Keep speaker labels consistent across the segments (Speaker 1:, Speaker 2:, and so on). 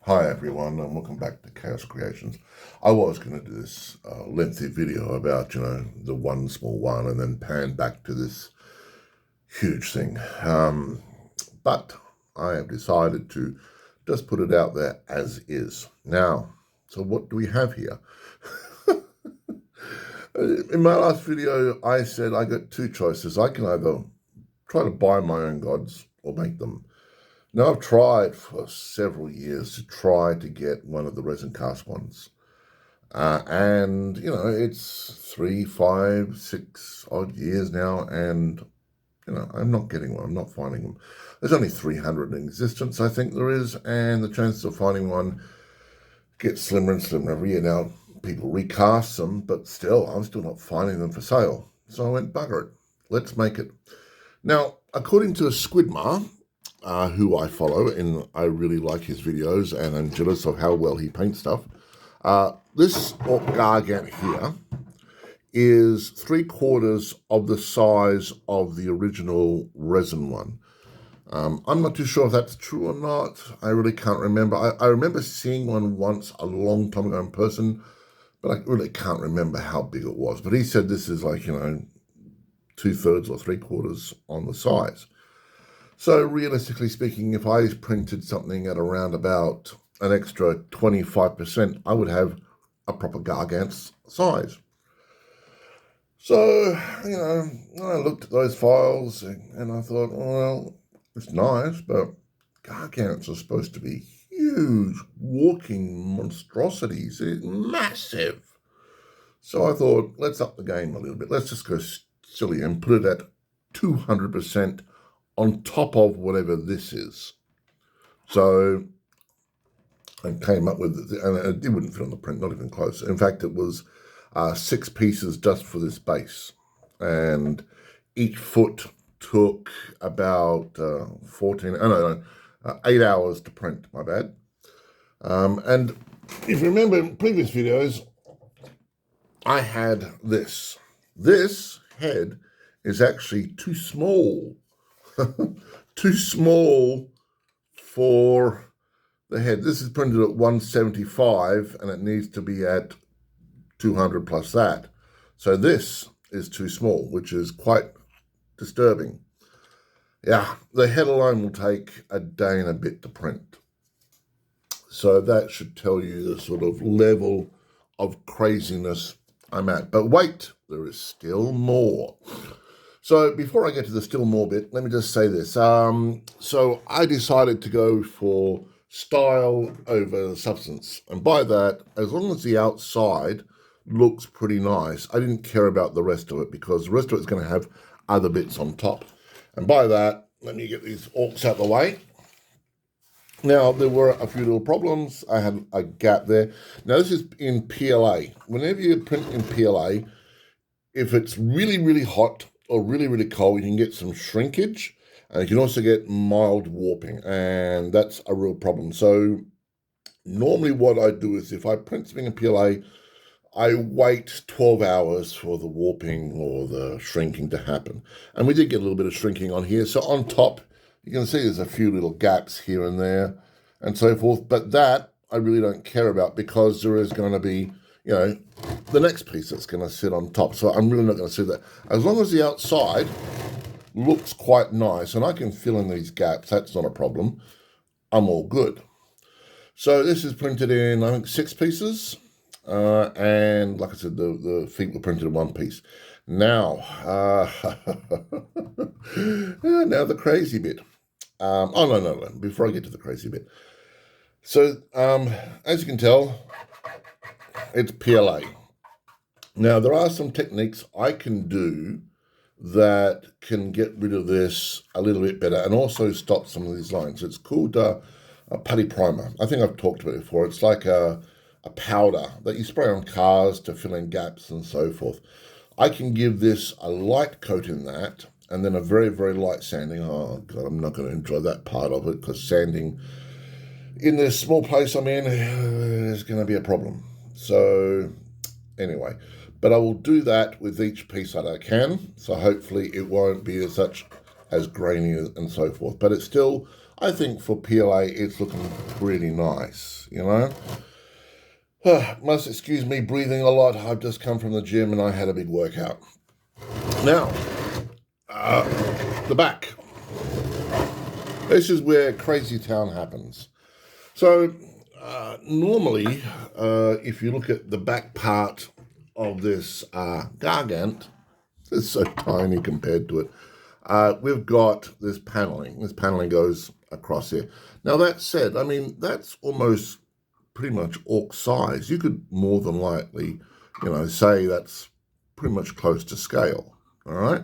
Speaker 1: Hi everyone, and welcome back to Chaos Creations. I was going to do this lengthy video about, the one small one and then pan back to this huge thing. But I have decided to just put it out there as is. Now, so what do we have here? In my last video, I said I got two choices. I can either try to buy my own gods or make them. Now, I've tried for several years to try to get one of the resin cast ones. And, it's 3, 5, 6 odd years now, and, I'm not getting one. I'm not finding them. There's only 300 in existence, I think there is, and the chances of finding one gets slimmer and slimmer every year. Now, people recast them, but still, I'm still not finding them for sale. So I went, bugger it, let's make it. Now, according to Squidma, who I follow, and I really like his videos, and I'm jealous of how well he paints stuff. This gargant here is 3/4 of the size of the original resin one. I'm not too sure if that's true or not. I really can't remember. I remember seeing one once a long time ago in person, but I really can't remember how big it was. But he said this is like, 2/3 or 3/4 on the size. So realistically speaking, if I printed something at around about an extra 25%, I would have a proper gargant's size. So, I looked at those files and I thought, well, it's nice, but gargants are supposed to be huge, walking monstrosities. It's massive. So I thought, let's up the game a little bit. Let's just go silly and put it at 200% on top of whatever this is. So I came up with, and it wouldn't fit on the print, not even close. In fact, it was 6 pieces just for this base. And each foot took about 8 hours to print, my bad. And if you remember in previous videos, I had this. This head is actually too small. Too small for the head. This is printed at 175 and it needs to be at 200 plus that. So this is too small, which is quite disturbing. Yeah, the head alone will take a day and a bit to print. So that should tell you the sort of level of craziness I'm at. But wait, there is still more. So before I get to the still more bit, let me just say this. So I decided to go for style over substance. And by that, as long as the outside looks pretty nice, I didn't care about the rest of it because the rest of it's going to have other bits on top. And by that, let me get these orcs out of the way. Now, there were a few little problems. I had a gap there. Now, this is in PLA. Whenever you print in PLA, if it's really, really hot, or really, really cold, you can get some shrinkage, and you can also get mild warping, and that's a real problem. So normally what I do is if I print something in PLA, I wait 12 hours for the warping or the shrinking to happen. And we did get a little bit of shrinking on here. So on top, you can see there's a few little gaps here and there and so forth. But that I really don't care about because there is going to be, the next piece that's going to sit on top. So I'm really not going to see that. As long as the outside looks quite nice and I can fill in these gaps, that's not a problem. I'm all good. So this is printed in, I think, 6 pieces. And like I said, the feet were printed in 1 piece. Now, now the crazy bit. No. Before I get to the crazy bit. So, as you can tell, it's PLA. Now, there are some techniques I can do that can get rid of this a little bit better and also stop some of these lines. It's called a putty primer. I think I've talked about it before. It's like a powder that you spray on cars to fill in gaps and so forth. I can give this a light coat in that and then a very, very light sanding. Oh, God, I'm not going to enjoy that part of it because sanding in this small place I'm in is going to be a problem. So anyway, but I will do that with each piece that I can. So hopefully it won't be such as grainy and so forth. But it's still, I think for PLA, it's looking pretty nice, you know. Must excuse me breathing a lot. I've just come from the gym and I had a big workout. Now, the back. This is where crazy town happens. So, normally, if you look at the back part of this gargant, it's so tiny compared to it. We've got this paneling. This paneling goes across here. Now, that said, I mean, that's almost pretty much orc size. You could more than likely, you know, say that's pretty much close to scale, all right?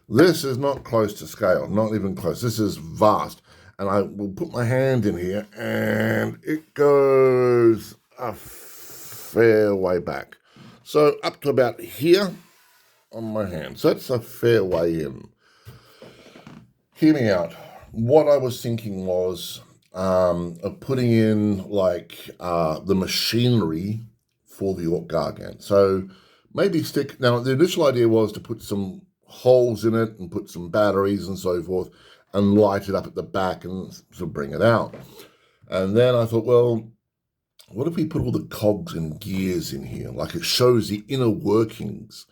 Speaker 1: This is not close to scale, not even close. This is vast. And I will put my hand in here, and it goes a fair way back. So up to about here on my hand. So that's a fair way in. Hear me out. What I was thinking was of putting in like the machinery for the orc gargant. So maybe stick, now the initial idea was to put some holes in it and put some batteries and so forth and light it up at the back and sort of bring it out. And then I thought, well, what if we put all the cogs and gears in here? Like it shows the inner workings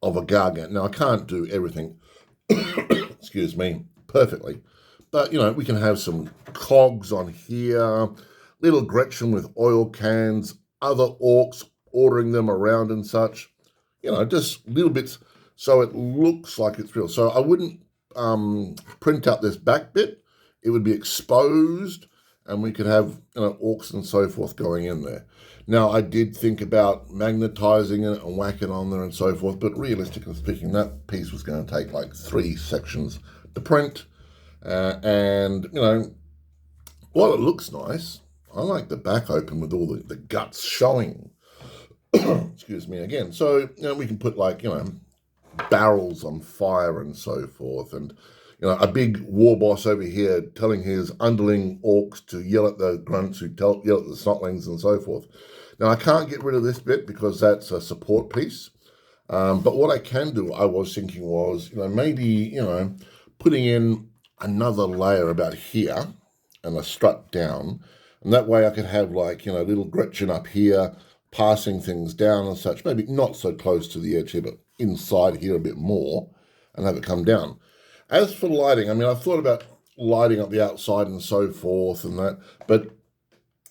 Speaker 1: of a gargant. Now I can't do everything, excuse me, perfectly. But, you know, we can have some cogs on here, little Gretchen with oil cans, other orcs ordering them around and such. You know, just little bits so it looks like it's real. So I wouldn't print out this back bit. It would be exposed and we could have, you know, orcs and so forth going in there. Now, I did think about magnetizing it and whacking on there and so forth, but realistically speaking, that piece was going to take like 3 sections to print. And, you know, while it looks nice, I like the back open with all the guts showing. Excuse me again. So, you know, we can put like, you know, barrels on fire and so forth. And, you know, a big war boss over here telling his underling orcs to yell at the grunts who yell at the snotlings and so forth. Now, I can't get rid of this bit because that's a support piece. But what I can do, I was thinking was, you know, maybe, you know, putting in another layer about here and a strut down, and that way I could have like, you know, little Gretchen up here passing things down and such, maybe not so close to the edge here, but inside here a bit more, and have it come down. As for lighting, I mean, I've thought about lighting up the outside and so forth and that, but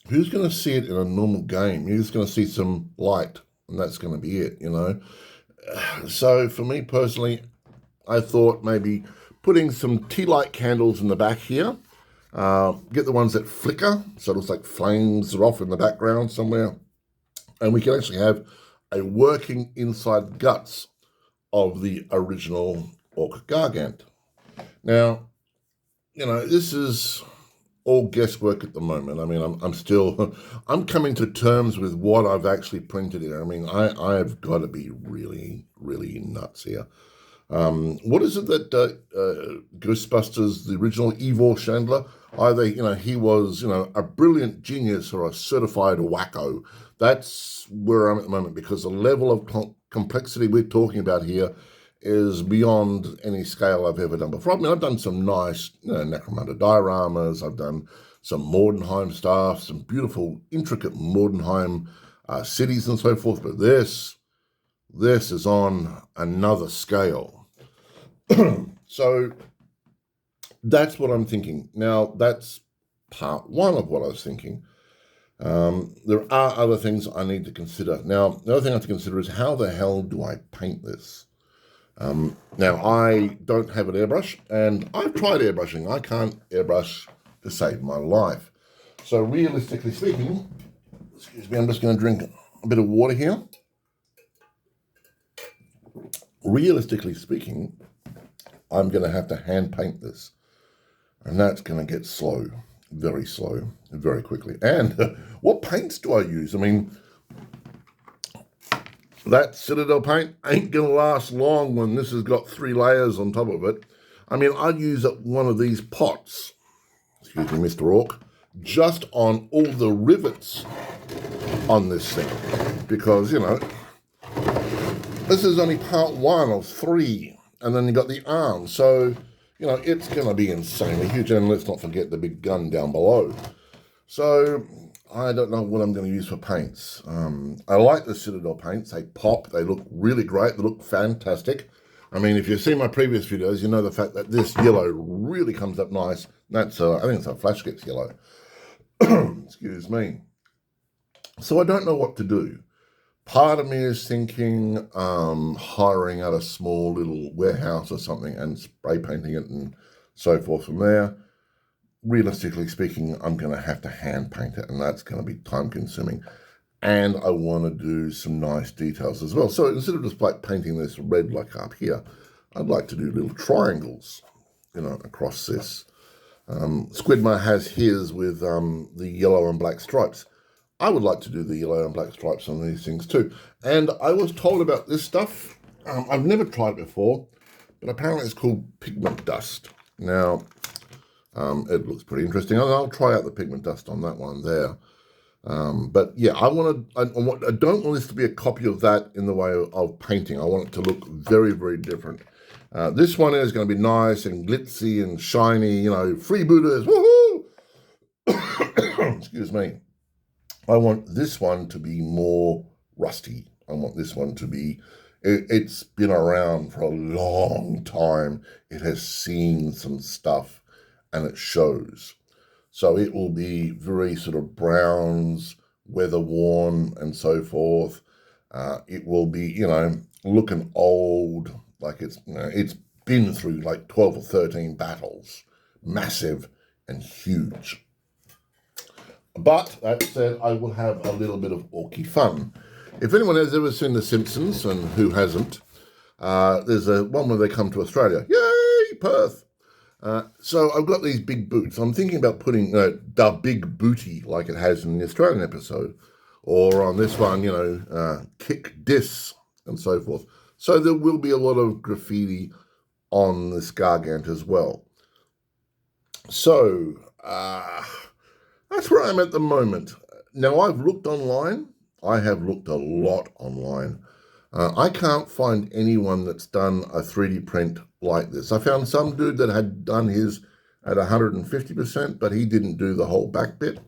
Speaker 1: who's going to see it in a normal game? You're just going to see some light, and that's going to be it, you know? So for me personally, I thought maybe putting some tea light candles in the back here. Get the ones that flicker, so it looks like flames are off in the background somewhere. And we can actually have a working inside guts of the original orc gargant. Now, you know, this is all guesswork at the moment. I mean, I'm coming to terms with what I've actually printed here. I mean, I have got to be really, really nuts here. What is it that Ghostbusters, the original Ivor Chandler, either, you know, he was, you know, a brilliant genius or a certified wacko. That's where I'm at the moment, because the level of complexity we're talking about here is beyond any scale I've ever done before. I mean, I've done some nice, you know, Necromunda dioramas. I've done some Mordenheim stuff, some beautiful, intricate Mordenheim cities and so forth. But this is on another scale. So that's what I'm thinking. Now, that's part one of what I was thinking. There are other things I need to consider. Now, the other thing I have to consider is how the hell do I paint this? Now, I don't have an airbrush, and I've tried airbrushing. I can't airbrush to save my life. So realistically speaking, excuse me, I'm just going to drink a bit of water here. Realistically speaking, I'm going to have to hand paint this, and that's going to get slow, very quickly. And what paints do I use? I mean, that Citadel paint ain't going to last long when this has got 3 layers on top of it. I mean, I'd use one of these pots, excuse me, Mr. Orc, just on all the rivets on this thing, because, you know, this is only part 1 of 3, and then you got the arm. So, you know, it's going to be insanely huge. And let's not forget the big gun down below. So I don't know what I'm going to use for paints. I like the Citadel paints. They pop. They look really great. They look fantastic. I mean, if you've seen my previous videos, you know the fact that this yellow really comes up nice. That's, I think it's a Flashgets yellow. Excuse me. So I don't know what to do. Part of me is thinking hiring out a small little warehouse or something and spray painting it and so forth from there. Realistically speaking, I'm going to have to hand paint it, and that's going to be time consuming. And I want to do some nice details as well. So instead of just like painting this red like up here, I'd like to do little triangles, you know, across this. Squidma has his with the yellow and black stripes. I would like to do the yellow and black stripes on these things too. And I was told about this stuff. I've never tried it before, but apparently it's called pigment dust. Now, it looks pretty interesting. I'll try out the pigment dust on that one there. But yeah, I don't want this to be a copy of that in the way of painting. I want it to look very, very different. This one is going to be nice and glitzy and shiny, you know, freebooters, woohoo! Excuse me. I want this one to be more rusty. I want this one to be, it's been around for a long time. It has seen some stuff and it shows. So it will be very sort of browns, weather worn and so forth. It will be, you know, looking old, like it's, you know, it's been through like 12 or 13 battles, massive and huge. But that said, I will have a little bit of orky fun. If anyone has ever seen The Simpsons, and who hasn't, there's a one where they come to Australia. Yay, Perth! So I've got these big boots. I'm thinking about putting the big booty like it has in the Australian episode, or on this one, you know, kick dis and so forth. So there will be a lot of graffiti on this gargant as well. So that's where I'm at the moment. Now, I've looked online. I have looked a lot online. I can't find anyone that's done a 3D print like this. I found some dude that had done his at 150%, but he didn't do the whole back bit.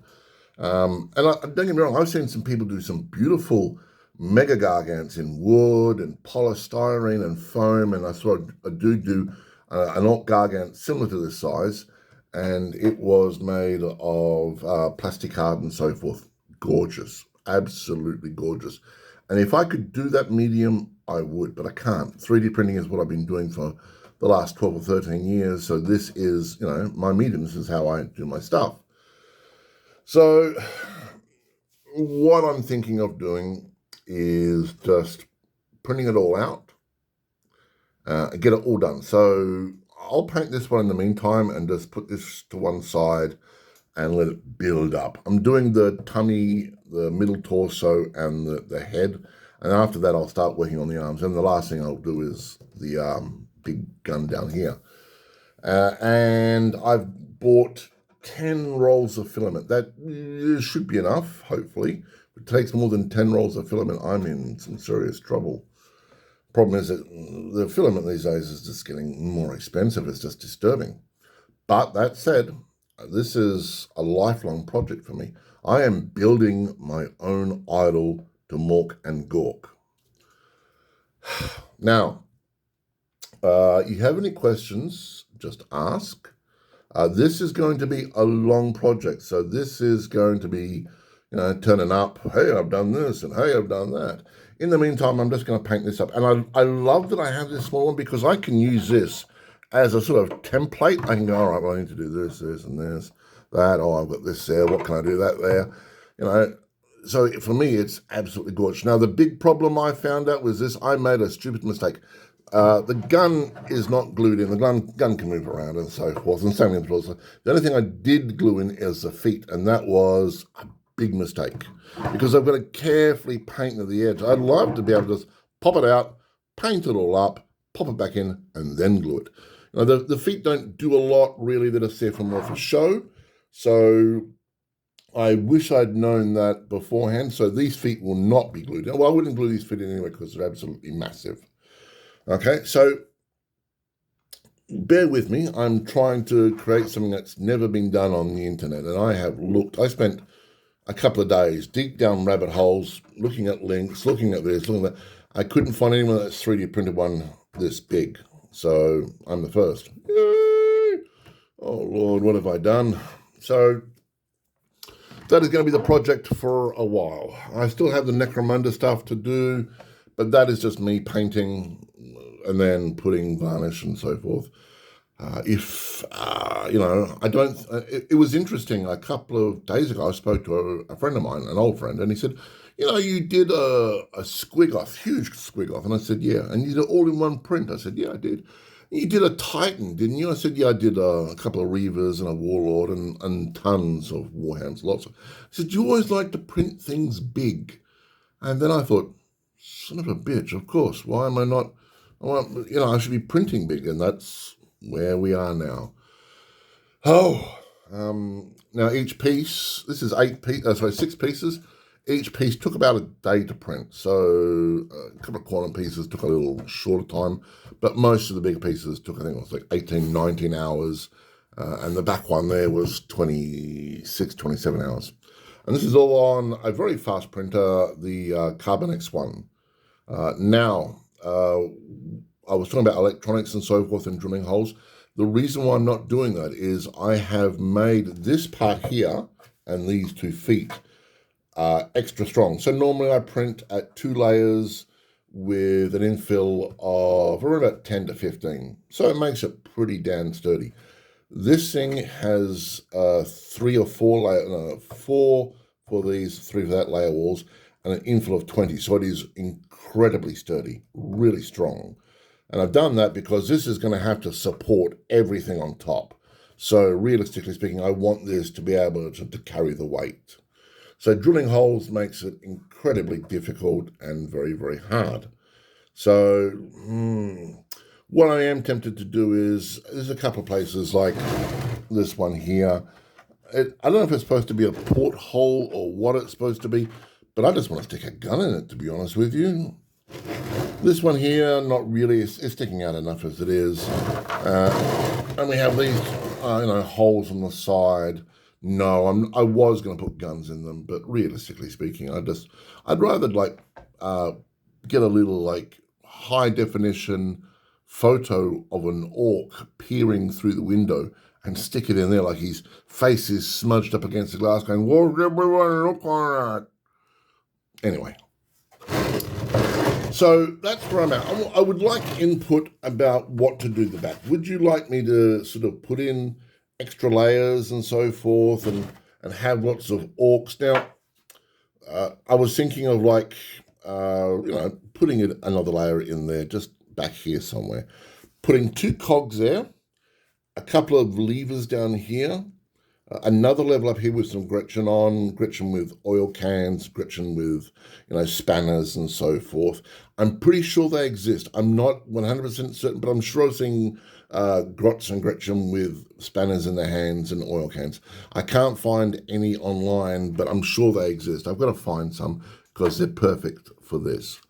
Speaker 1: And don't get me wrong, I've seen some people do some beautiful mega gargants in wood and polystyrene and foam, and I saw a dude do an alt gargant similar to this size, and it was made of plastic art and so forth. Gorgeous, absolutely gorgeous. And if I could do that medium, I would, but I can't. 3D printing is what I've been doing for the last 12 or 13 years, so this is, you know, my medium. This is how I do my stuff. So what I'm thinking of doing is just printing it all out, get it all done. So I'll paint this one in the meantime and just put this to one side and let it build up. I'm doing the tummy, the middle torso, and the head. And after that, I'll start working on the arms. And the last thing I'll do is the big gun down here. And I've bought 10 rolls of filament. That should be enough, hopefully. If it takes more than 10 rolls of filament, I'm in some serious trouble. Problem is that the filament these days is just getting more expensive. It's just disturbing. But that said, this is a lifelong project for me. I am building my own idol to Mork and Gork. Now, you have any questions, just ask. This is going to be a long project. So this is going to be, you know, turning up, hey, I've done this, and hey, I've done that. In the meantime, I'm just going to paint this up. And I love that I have this small one because I can use this as a sort of template. I can go, all right, well, I need to do this, this, and this, that. Oh, I've got this there. What can I do that there? You know, so for me, it's absolutely gorgeous. Now, the big problem I found out was this. I made a stupid mistake. The gun is not glued in. The gun can move around and so forth. And same with the The only thing I did glue in is the feet, and that was a big mistake because I've got to carefully paint at the edge. I'd love to be able to just pop it out, paint it all up, pop it back in, and then glue it. Now, the feet don't do a lot, really. They're just there for more for show. So I wish I'd known that beforehand. So these feet will not be glued in. Well, I wouldn't glue these feet in anyway because they're absolutely massive. Okay, so bear with me. I'm trying to create something that's never been done on the internet, and I have looked. I spent a couple of days deep down rabbit holes, looking at links, looking at this, looking at that. I couldn't find anyone that's 3D printed one this big, so I'm the first. Yay! Oh Lord, what have I done? So that is going to be the project for a while. I still have the Necromunda stuff to do, but that is just me painting and then putting varnish and so forth. I don't. It was interesting. A couple of days ago, I spoke to a friend of mine, an old friend, and he said, you did a squig off, huge squig off. And I said, yeah. And you did it all in one print. I said, yeah, I did. You did a Titan, didn't you? I said, yeah, I did a couple of Reavers and a Warlord and tons of Warhounds, lots of. He said, you always like to print things big. And then I thought, son of a bitch, of course. Why am I not? I should be printing big, and that's where we are now. Now each piece, this is 6 pieces. Each piece took about a day to print. So a couple of quantum pieces took a little shorter time, but most of the big pieces took, I think it was like 18, 19 hours. And the back one there was 26, 27 hours. And this is all on a very fast printer, the Carbon X1. I was talking about electronics and so forth and drilling holes. The reason why I'm not doing that is I have made this part here and these 2 feet extra strong. So normally I print at 2 layers with an infill of around about 10 to 15. So it makes it pretty damn sturdy. This thing has 3 or 4 4 for these, 3 for that layer walls, and an infill of 20. So it is incredibly sturdy, really strong. And I've done that because this is going to have to support everything on top. So realistically speaking, I want this to be able to carry the weight. So drilling holes makes it incredibly difficult and very, very hard. So what I am tempted to do is, there's a couple of places like this one here. I don't know if it's supposed to be a porthole or what it's supposed to be, but I just want to stick a gun in it, to be honest with you. This one here, not really. It's sticking out enough as it is. And we have these, holes on the side. No, I was going to put guns in them, but realistically speaking, I'd rather get a little high definition photo of an orc peering through the window and stick it in there like his face is smudged up against the glass going, "What do everyone look like that?" Anyway. So that's where I'm at. I would like input about what to do to the back. Would you like me to sort of put in extra layers and so forth and have lots of orcs? Now, I was thinking of putting another layer in there, just back here somewhere. Putting 2 cogs there, a couple of levers down here, another level up here with some Gretchen with oil cans, Gretchen with, spanners and so forth. I'm pretty sure they exist. I'm not 100% certain, but I'm sure I've seen Grotz and Gretchen with spanners in their hands and oil cans. I can't find any online, but I'm sure they exist. I've got to find some because they're perfect for this.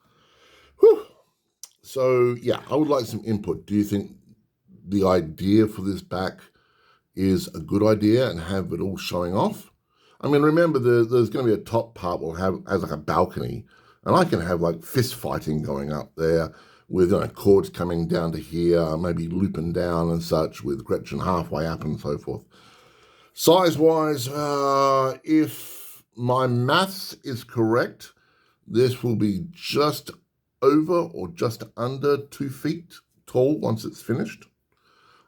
Speaker 1: Whew. So, yeah, I would like some input. Do you think the idea for this back is a good idea and have it all showing off? I mean, remember, there's going to be a top part will have as like a balcony, and I can have fist fighting going up there with cords coming down to here, maybe looping down and such with Gretchen halfway up and so forth. Size-wise, if my maths is correct, this will be just over or just under 2 feet tall once it's finished.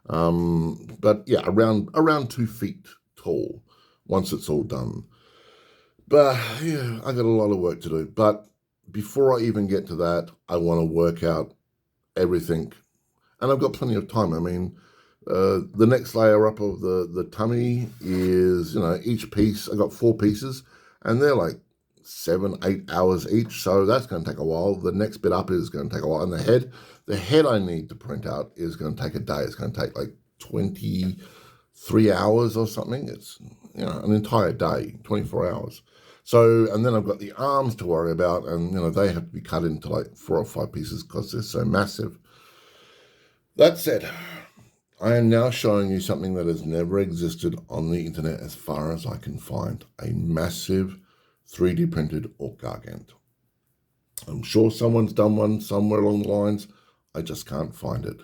Speaker 1: But yeah, around 2 feet tall once it's all done. But yeah, I got a lot of work to do. But before I even get to that, I want to work out everything, and I've got plenty of time. I mean, the next layer up of the tummy is, each piece. I got 4 pieces, and they're 7-8 hours each, so that's going to take a while. The next bit up is going to take a while, and the head I need to print out is going to take a day. It's going to take 23 hours or something. It's an entire day, 24 hours. So, and then I've got the arms to worry about, and they have to be cut into 4 or 5 pieces because they're so massive. That said, I am now showing you something that has never existed on the internet as far as I can find. A massive 3D printed orc gargant. I'm sure someone's done one somewhere along the lines. I just can't find it.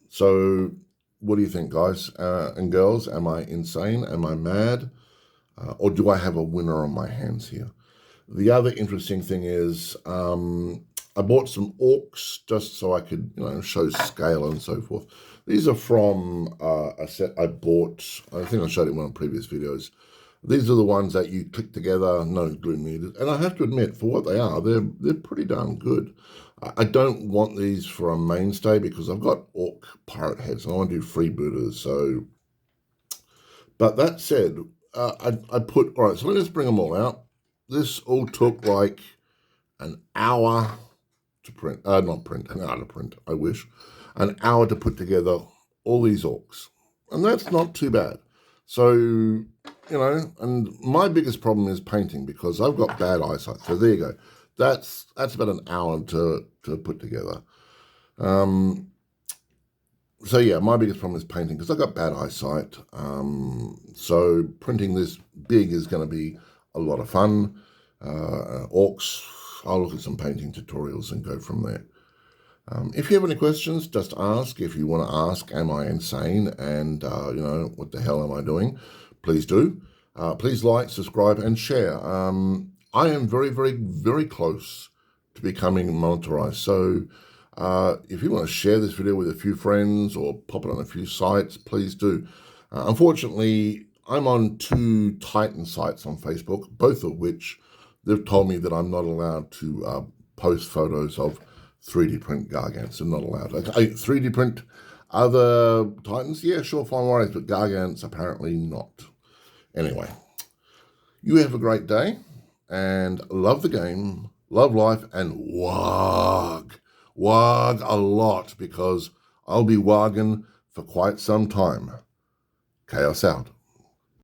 Speaker 1: So what do you think, guys and girls? Am I insane? Am I mad? Or do I have a winner on my hands here? The other interesting thing is I bought some orcs just so I could, show scale and so forth. These are from a set I bought. I think I showed it in one of the previous videos. These are the ones that you click together, no glue needed. And I have to admit, for what they are, they're pretty darn good. I don't want these for a mainstay because I've got orc pirate heads and I want to do freebooters. So, but that said, I put, all right, so let's bring them all out. This all took like an hour to print, not print, an hour to print, I wish. An hour to put together all these orcs. And that's not too bad. So, and my biggest problem is painting because I've got bad eyesight. So there you go. That's about an hour to put together. So yeah, my biggest problem is painting because I've got bad eyesight. So printing this big is going to be a lot of fun. Orcs, I'll look at some painting tutorials and go from there. If you have any questions, just ask. If you want to ask, am I insane? And, what the hell am I doing? Please do. Please like, subscribe, and share. I am very, very, very close to becoming monetized. So if you want to share this video with a few friends or pop it on a few sites, please do. Unfortunately, I'm on 2 Titan sites on Facebook, both of which they've told me that I'm not allowed to post photos of 3D print gargants. I'm not allowed. 3D print other Titans, yeah, sure, fine worries, but gargants apparently not. Anyway, you have a great day and love the game, love life, and wag a lot because I'll be wagging for quite some time. Chaos out.